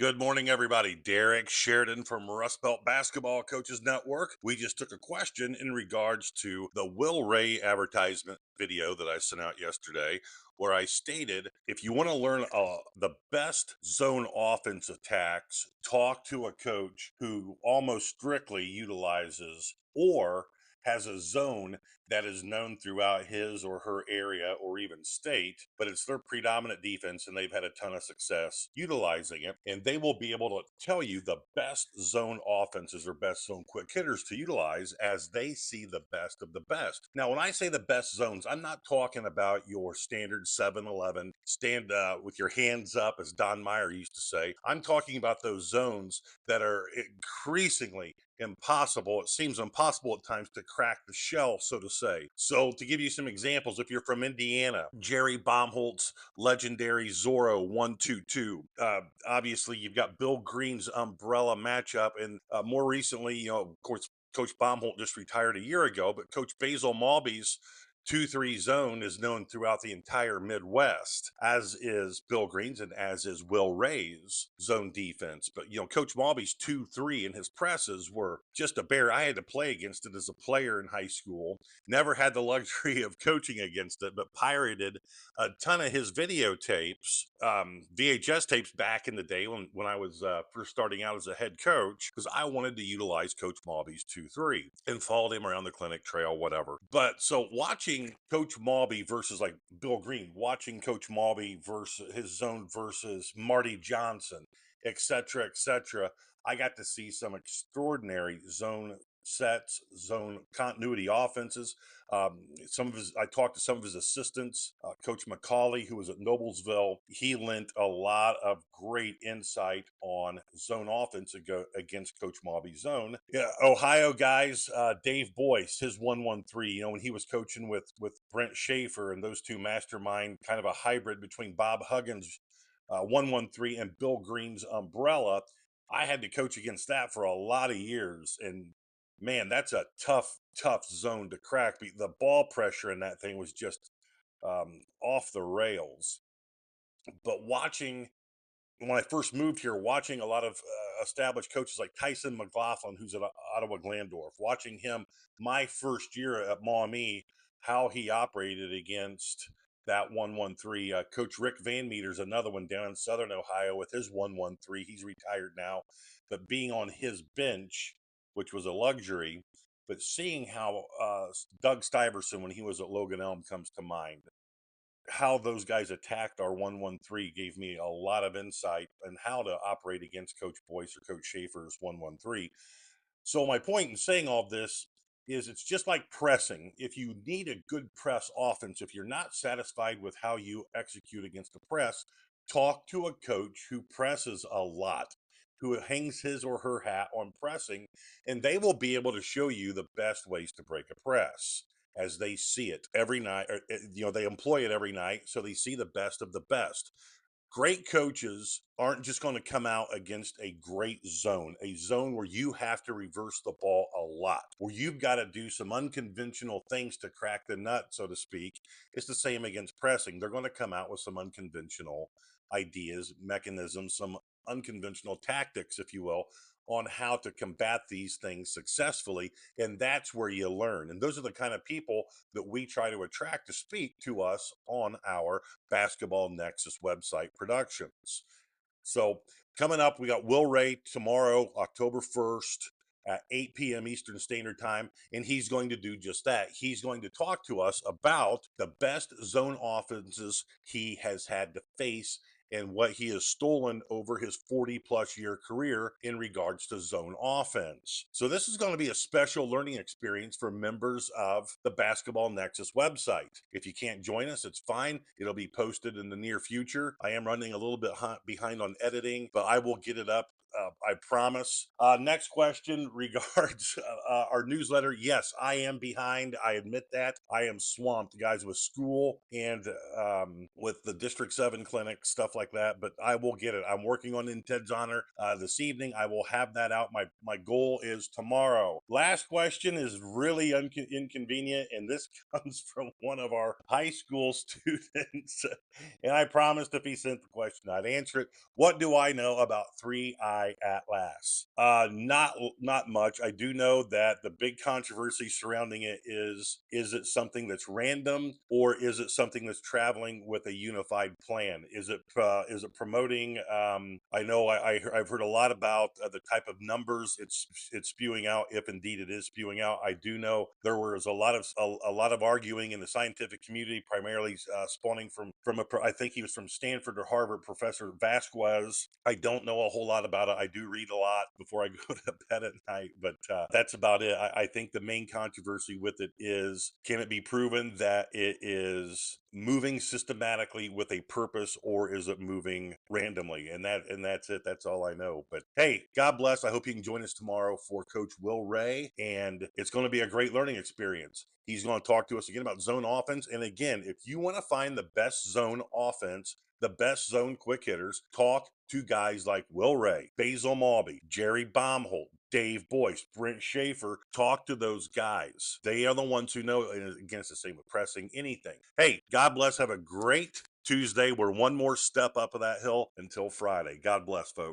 Good morning, everybody. Derek Sheridan from Rust Belt Basketball Coaches Network. We just took a question in regards to the Will Rey advertisement video that I sent out yesterday, where I stated if you want to learn the best zone offense attacks, talk to a coach who almost strictly utilizes or has a zone that is known throughout his or her area or even state, but it's their predominant defense and they've had a ton of success utilizing it. And they will be able to tell you the best zone offenses or best zone quick hitters to utilize as they see the best of the best. Now, when I say the best zones, I'm not talking about your standard 7-Eleven stand with your hands up, as Don Meyer used to say. I'm talking about those zones that are increasingly impossible. It seems impossible at times to crack the shell, so to say. So, to give you some examples, if you're from Indiana, Jerry Baumholt's legendary Zorro 122. Obviously, you've got Bill Green's umbrella matchup, and more recently, of course, Coach Baumholt just retired a year ago, but Coach Basil Malby's 2-3 zone is known throughout the entire Midwest, as is Bill Green's and as is Will Rey's zone defense. But, Coach Malby's 2-3 and his presses were just a bear. I had to play against it as a player in high school. Never had the luxury of coaching against it, but pirated a ton of his videotapes, VHS tapes back in the day when I was first starting out as a head coach, because I wanted to utilize Coach Malby's 2-3 and followed him around the clinic trail, whatever. But so watching Coach Malby versus like Bill Green, watching Coach Malby versus his zone versus Marty Johnson, et cetera, I got to see some extraordinary zone sets, zone continuity offenses. I talked to some of his assistants, Coach McCauley, who was at Noblesville. He lent a lot of great insight on zone offense against Coach Malby's zone. Yeah, Ohio guys, Dave Boyce, his 113. When he was coaching with Brent Schaefer and those two mastermind, kind of a hybrid between Bob Huggins' 113 and Bill Green's umbrella. I had to coach against that for a lot of years, and man, that's a tough zone to crack. The ball pressure in that thing was just off the rails. But when I first moved here, watching a lot of established coaches like Tyson McLaughlin, who's at Ottawa Glandorf, watching him my first year at Maumee, how he operated against that 113. Coach Rick Van Meter's another one down in Southern Ohio with his 113. He's retired now, but being on his bench, which was a luxury, but seeing how Doug Stuyvesant, when he was at Logan Elm, comes to mind, how those guys attacked our 113 gave me a lot of insight on how to operate against Coach Boyce or Coach Schaefer's 113. So my point in saying all this is it's just like pressing. If you need a good press offense, if you're not satisfied with how you execute against a press, talk to a coach who presses a lot, who hangs his or her hat on pressing, and they will be able to show you the best ways to break a press as they see it every night. They employ it every night, so they see the best of the best. Great coaches aren't just going to come out against a zone where you have to reverse the ball a lot, where you've got to do some unconventional things to crack the nut, so to speak. It's the same against pressing. They're going to come out with some unconventional ideas, mechanisms, some unconventional tactics, if you will, on how to combat these things successfully. And that's where you learn. And those are the kind of people that we try to attract to speak to us on our Basketball Nexus website productions. So coming up, we got Will Rey tomorrow, October 1st at 8 p.m. Eastern Standard Time, and he's going to do just that. He's going to talk to us about the best zone offenses he has had to face and what he has stolen over his 40 plus year career in regards to zone offense. So, this is going to be a special learning experience for members of the Basketball Nexus website. If you can't join us, it's fine. It'll be posted in the near future. I am running a little bit behind on editing, but I will get it up I promise. Next question regards our newsletter. Yes, I am behind. I admit that. I am swamped, guys, with school and with the District 7 clinic, stuff like that. But I will get it. I'm working on in Ted's honor this evening. I will have that out. My goal is tomorrow. Last question is really inconvenient, and this comes from one of our high school students. And I promised if he sent the question, I'd answer it. What do I know about 3I Atlas? Not much. I do know that the big controversy surrounding it is it something that's random, or is it something that's traveling with a unified plan? Is it promoting? I know I've heard a lot about the type of numbers it's spewing out, if indeed it is spewing out. I do know there was a lot of arguing in the scientific community, primarily spawning from I think he was from Stanford or Harvard, Professor Vasquez. I don't know a whole lot about it. I do read a lot before I go to bed at night, but that's about it. I think the main controversy with it is, can it be proven that it is moving systematically with a purpose, or is it moving randomly? And that's it. That's all I know. But hey, God bless. I hope you can join us tomorrow for Coach Will Rey, and it's going to be a great learning experience. He's going to talk to us again about zone offense. And again, if you want to find the best zone offense, the best zone quick hitters, talk to guys like Will Rey, Basil Malby, Jerry Baumholt, Dave Boyce, Brent Schaefer. Talk to those guys. They are the ones who know. And again, it's the same with pressing, anything. Hey, God bless. Have a great Tuesday. We're one more step up of that hill until Friday. God bless, folks.